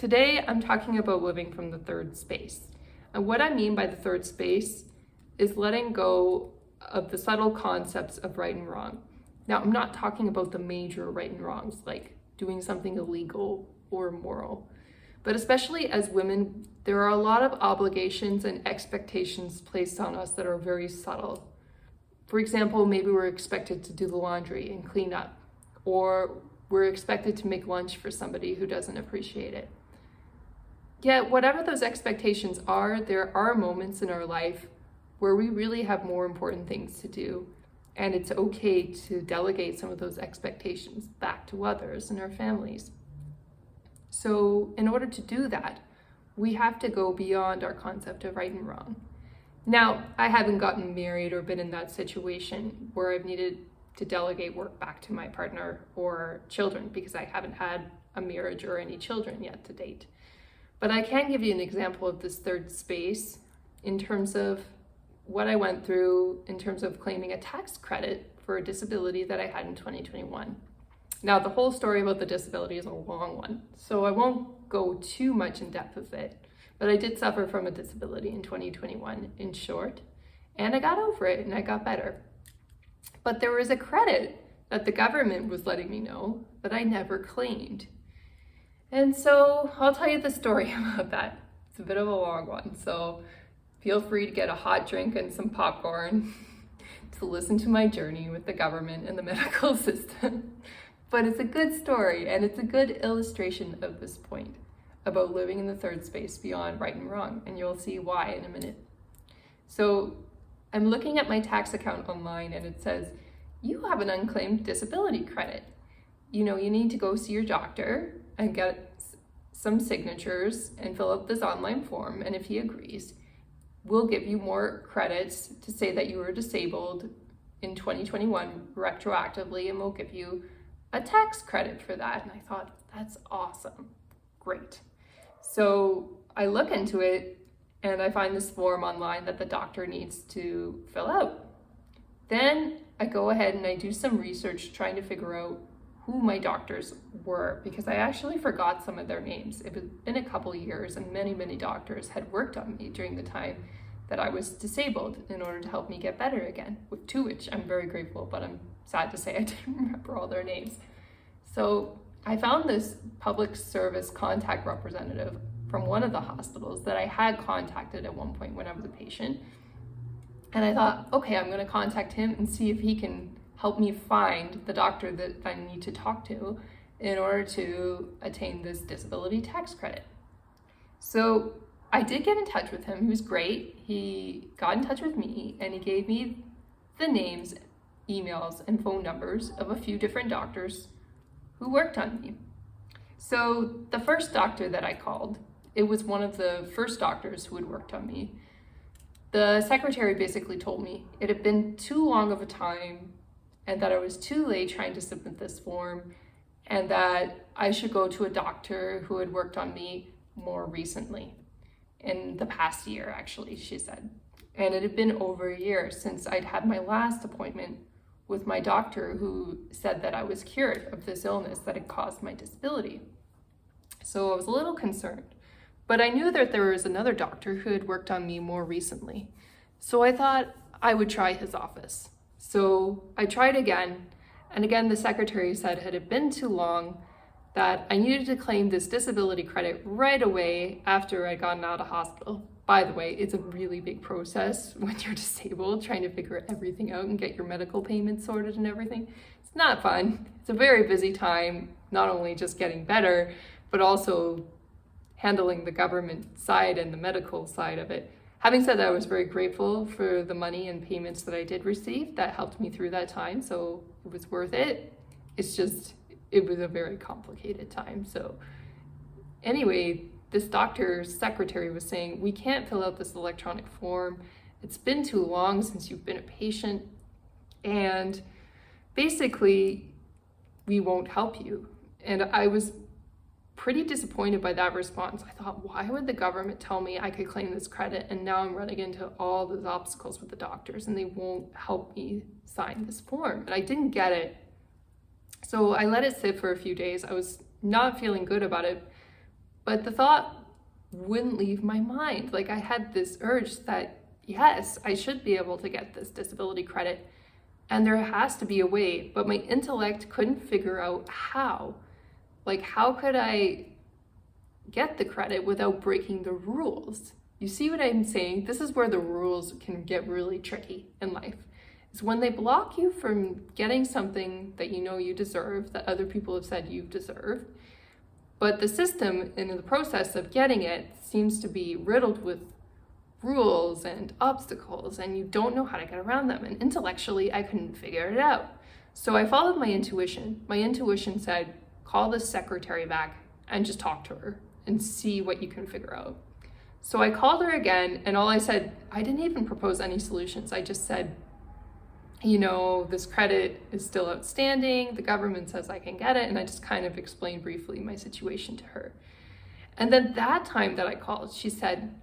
Today, I'm talking about living from the third space. And what I mean by the third space is letting go of the subtle concepts of right and wrong. Now, I'm not talking about the major right and wrongs, like doing something illegal or immoral. But especially as women, there are a lot of obligations and expectations placed on us that are very subtle. For example, maybe we're expected to do the laundry and clean up, or we're expected to make lunch for somebody who doesn't appreciate it. Yet, whatever those expectations are, there are moments in our life where we really have more important things to do, and it's okay to delegate some of those expectations back to others in our families. So, in order to do that, we have to go beyond our concept of right and wrong. Now, I haven't gotten married or been in that situation where I've needed to delegate work back to my partner or children because I haven't had a marriage or any children yet to date. But I can give you an example of this third space in terms of what I went through in terms of claiming a tax credit for a disability that I had in 2021. Now, the whole story about the disability is a long one, so I won't go too much in depth with it, but I did suffer from a disability in 2021 in short, and I got over it and I got better. But there was a credit that the government was letting me know that I never claimed. And so I'll tell you the story about that. It's a bit of a long one, so feel free to get a hot drink and some popcorn to listen to my journey with the government and the medical system. But it's a good story, and it's a good illustration of this point about living in the third space beyond right and wrong, and you'll see why in a minute. So I'm looking at my tax account online, and it says, you have an unclaimed disability credit. You need to go see your doctor and get some signatures and fill out this online form, and if he agrees, we'll give you more credits to say that you were disabled in 2021 retroactively, and we'll give you a tax credit for that. And I thought, that's awesome, great. So I look into it and I find this form online that the doctor needs to fill out. Then I go ahead and I do some research trying to figure out who my doctors were, because I actually forgot some of their names. It had been a couple years and many doctors had worked on me during the time that I was disabled in order to help me get better again, to which I'm very grateful, but I'm sad to say I didn't remember all their names. So I found this public service contact representative from one of the hospitals that I had contacted at one point when I was a patient. And I thought, okay, I'm gonna contact him and see if he can help me find the doctor that I need to talk to in order to attain this disability tax credit. So I did get in touch with him. He was great. He got in touch with me and he gave me the names, emails, and phone numbers of a few different doctors who worked on me. So the first doctor that I called, it was one of the first doctors who had worked on me. The secretary basically told me it had been too long of a time and that I was too late trying to submit this form, and that I should go to a doctor who had worked on me more recently, in the past year actually, she said. And it had been over a year since I'd had my last appointment with my doctor who said that I was cured of this illness that had caused my disability. So I was a little concerned, but I knew that there was another doctor who had worked on me more recently. So I thought I would try his office. So I tried again, and again the secretary said it had been too long, that I needed to claim this disability credit right away after I'd gotten out of hospital. By the way, it's a really big process when you're disabled, trying to figure everything out and get your medical payments sorted and everything. It's not fun. It's a very busy time, not only just getting better, but also handling the government side and the medical side of it. Having said that, I was very grateful for the money and payments that I did receive. That helped me through that time, so it was worth it. It's just, it was a very complicated time. So anyway, this doctor's secretary was saying, we can't fill out this electronic form. It's been too long since you've been a patient, and basically we won't help you. And I was pretty disappointed by that response. I thought, why would the government tell me I could claim this credit, and now I'm running into all those obstacles with the doctors and they won't help me sign this form? And I didn't get it. So I let it sit for a few days. I was not feeling good about it, But the thought wouldn't leave my mind. Like, I had this urge that, yes, I should be able to get this disability credit, and there has to be a way, but my intellect couldn't figure out how. Like, how could I get the credit without breaking the rules? You see what I'm saying? This is where the rules can get really tricky in life. It's when they block you from getting something that you know you deserve, that other people have said you deserve, but the system in the process of getting it seems to be riddled with rules and obstacles, and you don't know how to get around them. And intellectually, I couldn't figure it out. So I followed my intuition. My intuition said, call the secretary back and just talk to her and see what you can figure out. So I called her again, and all I said, I didn't even propose any solutions. I just said, you know, this credit is still outstanding. The government says I can get it. And I just kind of explained briefly my situation to her. And then that time that I called, she said,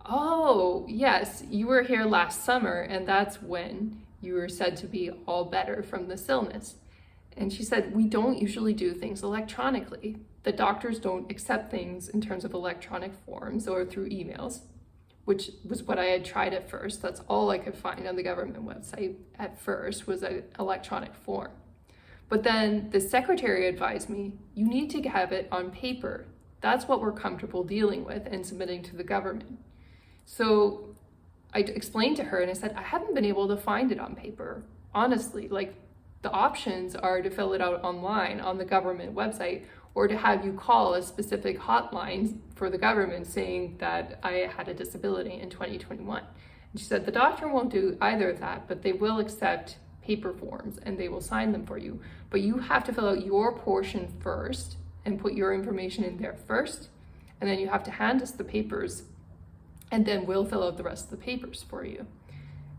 oh, yes, you were here last summer, and that's when you were said to be all better from this illness. And she said, we don't usually do things electronically. The doctors don't accept things in terms of electronic forms or through emails, which was what I had tried at first. That's all I could find on the government website at first was an electronic form. But then the secretary advised me, you need to have it on paper. That's what we're comfortable dealing with and submitting to the government. So I explained to her and I said, I haven't been able to find it on paper. Honestly, like, the options are to fill it out online on the government website, or to have you call a specific hotline for the government saying that I had a disability in 2021. And she said, the doctor won't do either of that, but they will accept paper forms and they will sign them for you. But you have to fill out your portion first and put your information in there first. And then you have to hand us the papers, and then we'll fill out the rest of the papers for you.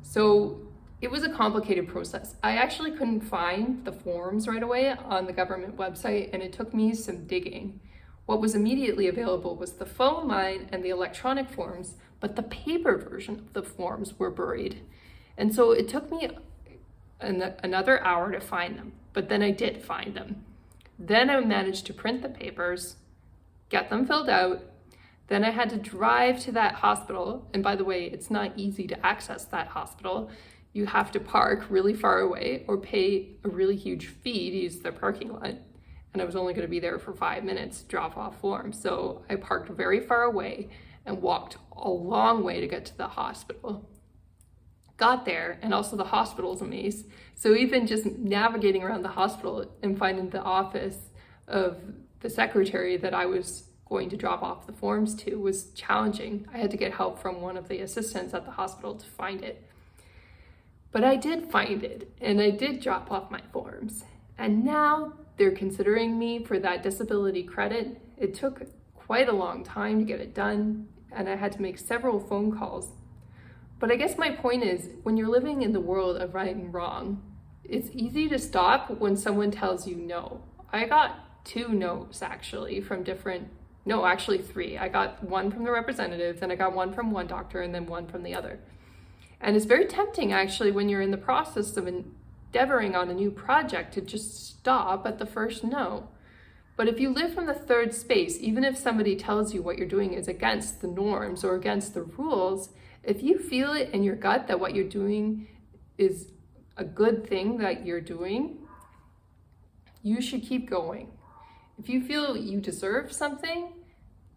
So it was a complicated process. I actually couldn't find the forms right away on the government website, and it took me some digging. What was immediately available was the phone line and the electronic forms, but the paper version of the forms were buried. And so it took me another hour to find them, but then I did find them. Then I managed to print the papers, get them filled out. Then I had to drive to that hospital. And by the way, it's not easy to access that hospital. You have to park really far away or pay a really huge fee to use their parking lot. And I was only going to be there for 5 minutes to drop off forms. So I parked very far away and walked a long way to get to the hospital. Got there, and also the hospital's a maze. So even just navigating around the hospital and finding the office of the secretary that I was going to drop off the forms to was challenging. I had to get help from one of the assistants at the hospital to find it. But I did find it, and I did drop off my forms. And now they're considering me for that disability credit. It took quite a long time to get it done, and I had to make several phone calls. But I guess my point is, when you're living in the world of right and wrong, it's easy to stop when someone tells you no. I got 2 no's actually from actually 3. I got 1 from the representative, then I got 1 from one doctor, and then 1 from the other. And it's very tempting actually when you're in the process of endeavoring on a new project to just stop at the first no. But if you live from the third space, even if somebody tells you what you're doing is against the norms or against the rules, if you feel it in your gut that what you're doing is a good thing that you're doing, you should keep going. If you feel you deserve something,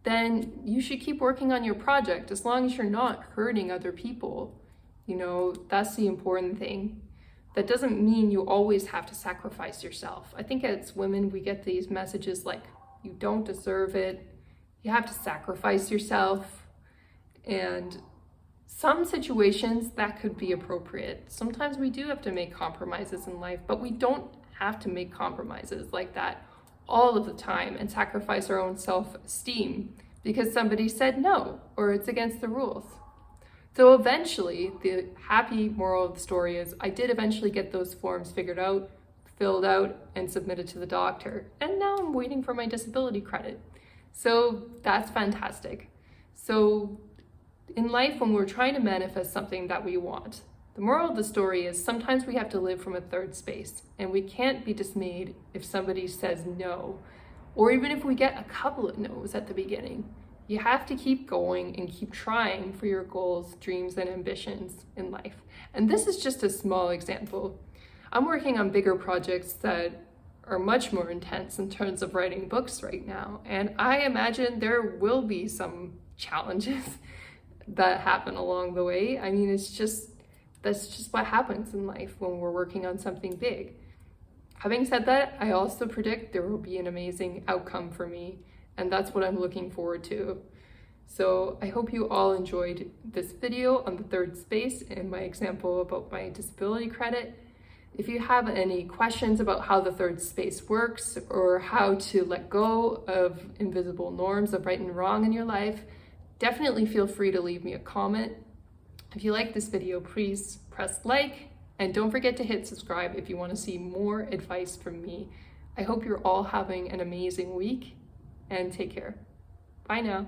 then you should keep working on your project as long as you're not hurting other people. You know, that's the important thing. That doesn't mean you always have to sacrifice yourself. I think as women, we get these messages like, you don't deserve it, you have to sacrifice yourself. And some situations that could be appropriate. Sometimes we do have to make compromises in life, but we don't have to make compromises like that all of the time and sacrifice our own self-esteem because somebody said no or it's against the rules. So eventually, the happy moral of the story is I did eventually get those forms figured out, filled out, and submitted to the doctor. And now I'm waiting for my disability credit. So that's fantastic. So in life, when we're trying to manifest something that we want, the moral of the story is sometimes we have to live from a third space, and we can't be dismayed if somebody says no or even if we get a couple of no's at the beginning, you have to keep going and keep trying for your goals, dreams, and ambitions in life. And this is just a small example. I'm working on bigger projects that are much more intense in terms of writing books right now. And I imagine there will be some challenges that happen along the way. I mean, that's just what happens in life when we're working on something big. Having said that, I also predict there will be an amazing outcome for me, and that's what I'm looking forward to. So I hope you all enjoyed this video on the third space and my example about my disability credit. If you have any questions about how the third space works or how to let go of invisible norms of right and wrong in your life, definitely feel free to leave me a comment. If you like this video, please press like, and don't forget to hit subscribe if you want to see more advice from me. I hope you're all having an amazing week, and take care. Bye now.